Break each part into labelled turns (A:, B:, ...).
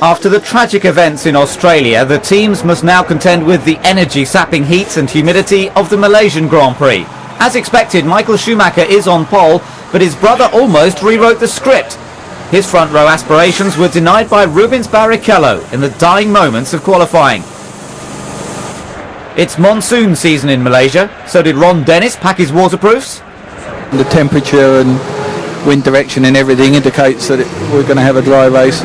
A: After the tragic events in Australia, the teams must now contend with the energy-sapping heat and humidity of the Malaysian Grand Prix. As expected, Michael Schumacher is on pole, but his brother almost rewrote the script. His front row aspirations were denied by Rubens Barrichello in the dying moments of qualifying. It's monsoon season in Malaysia, so did Ron Dennis pack his waterproofs?
B: The temperature and wind direction and everything indicates that we're going to have a dry race.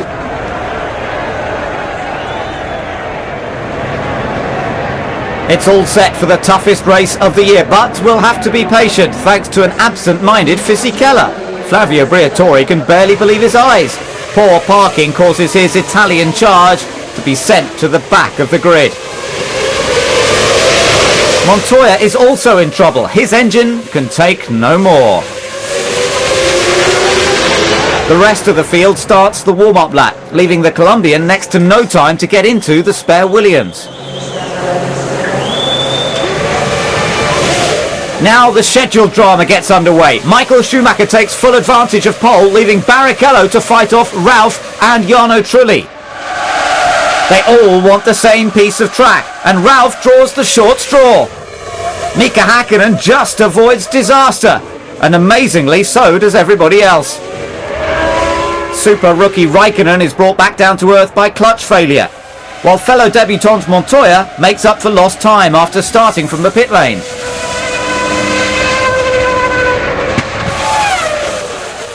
A: It's all set for the toughest race of the year, but we'll have to be patient thanks to an absent-minded Fisichella. Flavio Briatore can barely believe his eyes. Poor parking causes his Italian charge to be sent to the back of the grid. Montoya is also in trouble. His engine can take no more. The rest of the field starts the warm-up lap, leaving the Colombian next to no time to get into the spare Williams. Now the scheduled drama gets underway. Michael Schumacher takes full advantage of pole, leaving Barrichello to fight off Ralph and Jarno Trulli. They all want the same piece of track, and Ralph draws the short straw. Mika Häkkinen just avoids disaster, and amazingly so does everybody else. Super rookie Raikkonen is brought back down to earth by clutch failure, while fellow debutant Montoya makes up for lost time after starting from the pit lane.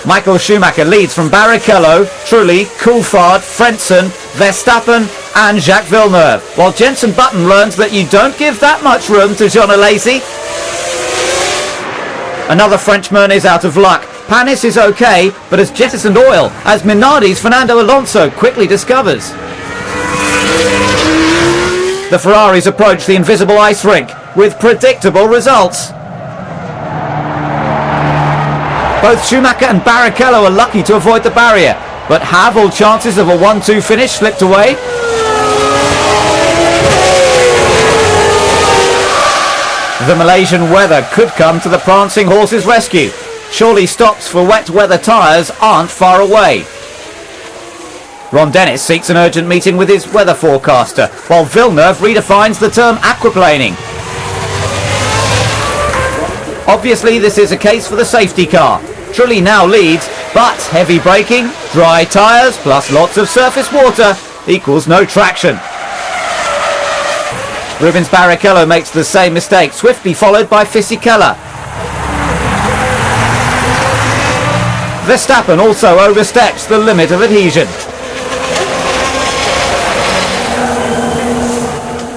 A: Michael Schumacher leads from Barrichello, Trulli, Coulthard, Frentzen, Verstappen and Jacques Villeneuve, while Jenson Button learns that you don't give that much room to Jean Alesi. Another Frenchman is out of luck. Panis is okay, but has jettisoned oil, as Minardi's Fernando Alonso quickly discovers. The Ferraris approach the invisible ice rink with predictable results. Both Schumacher and Barrichello are lucky to avoid the barrier, but have all chances of a 1-2 finish slipped away? The Malaysian weather could come to the prancing horse's rescue. Surely stops for wet weather tyres aren't far away. Ron Dennis seeks an urgent meeting with his weather forecaster, while Villeneuve redefines the term aquaplaning. Obviously this is a case for the safety car. Trulli now leads, but heavy braking, dry tyres plus lots of surface water equals no traction. Rubens Barrichello makes the same mistake, swiftly followed by Fisichella. Verstappen also oversteps the limit of adhesion.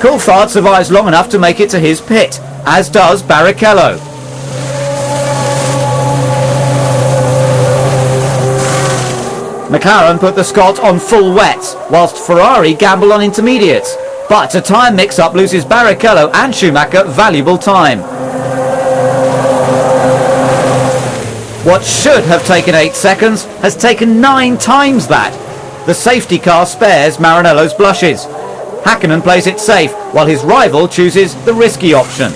A: Coulthard survives long enough to make it to his pit, as does Barrichello. McLaren put the Scot on full wets, whilst Ferrari gamble on intermediates. But a time mix-up loses Barrichello and Schumacher valuable time. What should have taken 8 seconds has taken 9 times that. The safety car spares Maranello's blushes. Häkkinen plays it safe, while his rival chooses the risky option.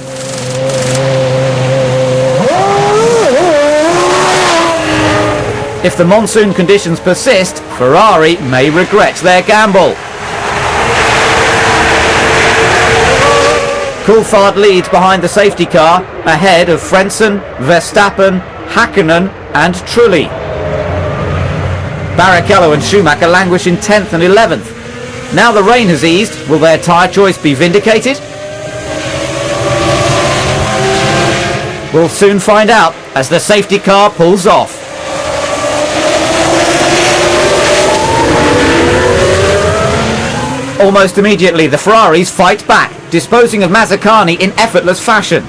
A: If the monsoon conditions persist, Ferrari may regret their gamble. Coulthard leads behind the safety car, ahead of Frentzen, Verstappen, Häkkinen and Trulli. Barrichello and Schumacher languish in 10th and 11th. Now the rain has eased, will their tyre choice be vindicated? We'll soon find out as the safety car pulls off. Almost immediately the Ferraris fight back, disposing of Mazzacani in effortless fashion.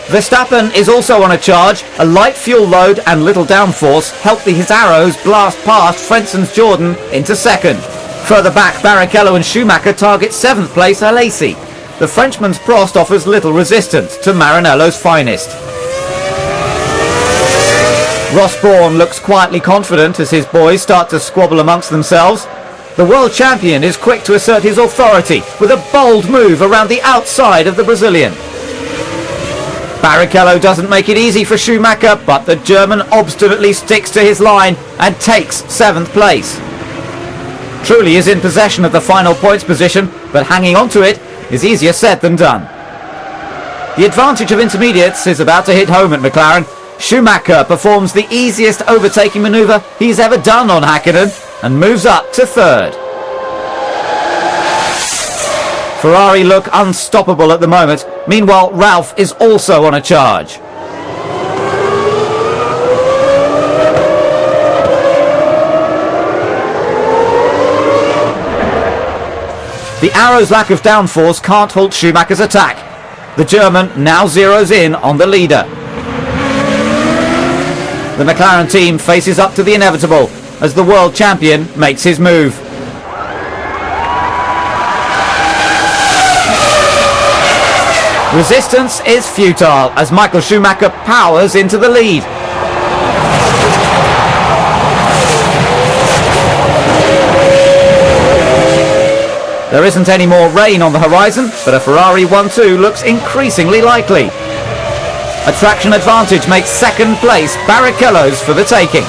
A: Verstappen is also on a charge. A light fuel load and little downforce help his arrows blast past Frentzen's Jordan into second. Further back, Barrichello and Schumacher target 7th place Alesi. The Frenchman's Prost offers little resistance to Maranello's finest. Ross Brawn looks quietly confident as his boys start to squabble amongst themselves. The world champion is quick to assert his authority with a bold move around the outside of the Brazilian. Barrichello doesn't make it easy for Schumacher, but the German obstinately sticks to his line and takes 7th place. Trulli is in possession of the final points position, but hanging on to it is easier said than done. The advantage of intermediates is about to hit home at McLaren. Schumacher performs the easiest overtaking manoeuvre he's ever done on Häkkinen and moves up to third. Ferrari look unstoppable at the moment. Meanwhile, Ralf is also on a charge. The arrow's lack of downforce can't halt Schumacher's attack. The German now zeroes in on the leader. The McLaren team faces up to the inevitable as the world champion makes his move. Resistance is futile as Michael Schumacher powers into the lead. There isn't any more rain on the horizon, but a Ferrari 1-2 looks increasingly likely. A traction advantage makes second place Barrichello's for the taking.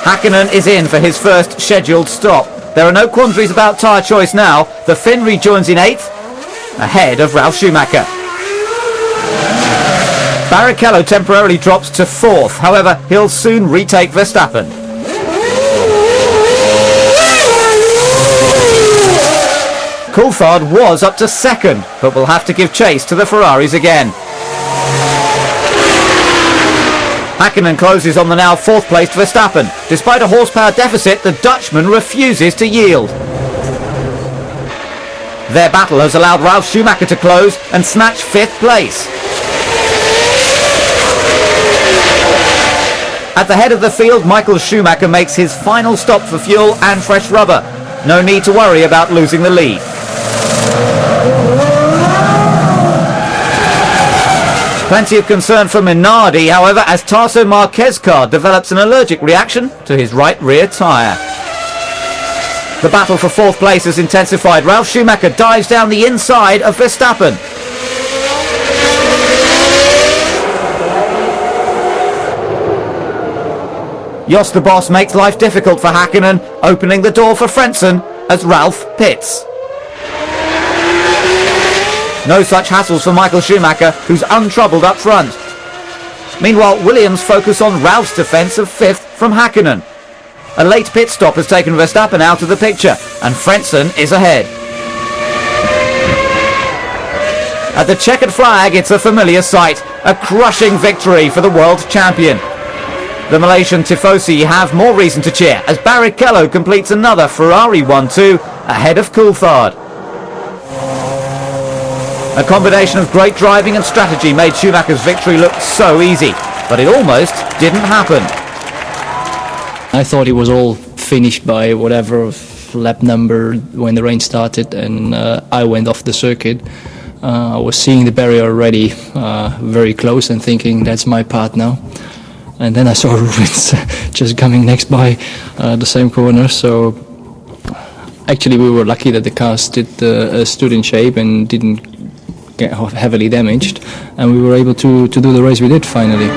A: Häkkinen is in for his first scheduled stop. There are no quandaries about tyre choice now. The Finn rejoins in 8th, ahead of Ralf Schumacher. Barrichello temporarily drops to 4th, however he'll soon retake Verstappen. Coulthard was up to 2nd, but will have to give chase to the Ferraris again. Häkkinen closes on the now 4th placed Verstappen. Despite a horsepower deficit, the Dutchman refuses to yield. Their battle has allowed Ralf Schumacher to close and snatch 5th place. At the head of the field, Michael Schumacher makes his final stop for fuel and fresh rubber. No need to worry about losing the lead. Plenty of concern for Minardi, however, as Tarso Marquez's car develops an allergic reaction to his right rear tyre. The battle for 4th place has intensified. Ralf Schumacher dives down the inside of Verstappen. Jos the Boss makes life difficult for Häkkinen, opening the door for Frentzen as Ralf pits. No such hassles for Michael Schumacher, who's untroubled up front. Meanwhile, Williams focus on Ralf's defence of 5th from Häkkinen. A late pit stop has taken Verstappen out of the picture, and Frentzen is ahead. At the checkered flag, it's a familiar sight, a crushing victory for the world champion. The Malaysian Tifosi have more reason to cheer as Barrichello completes another Ferrari 1-2 ahead of Coulthard. A combination of great driving and strategy made Schumacher's victory look so easy, but it almost didn't happen.
C: I thought it was all finished by whatever lap number when the rain started, and I went off the circuit. I was seeing the barrier already very close and thinking that's my part now. And then I saw Rubens just coming next by the same corner. So actually we were lucky that the car stood in shape and didn't get heavily damaged, and we were able to do the race we did finally.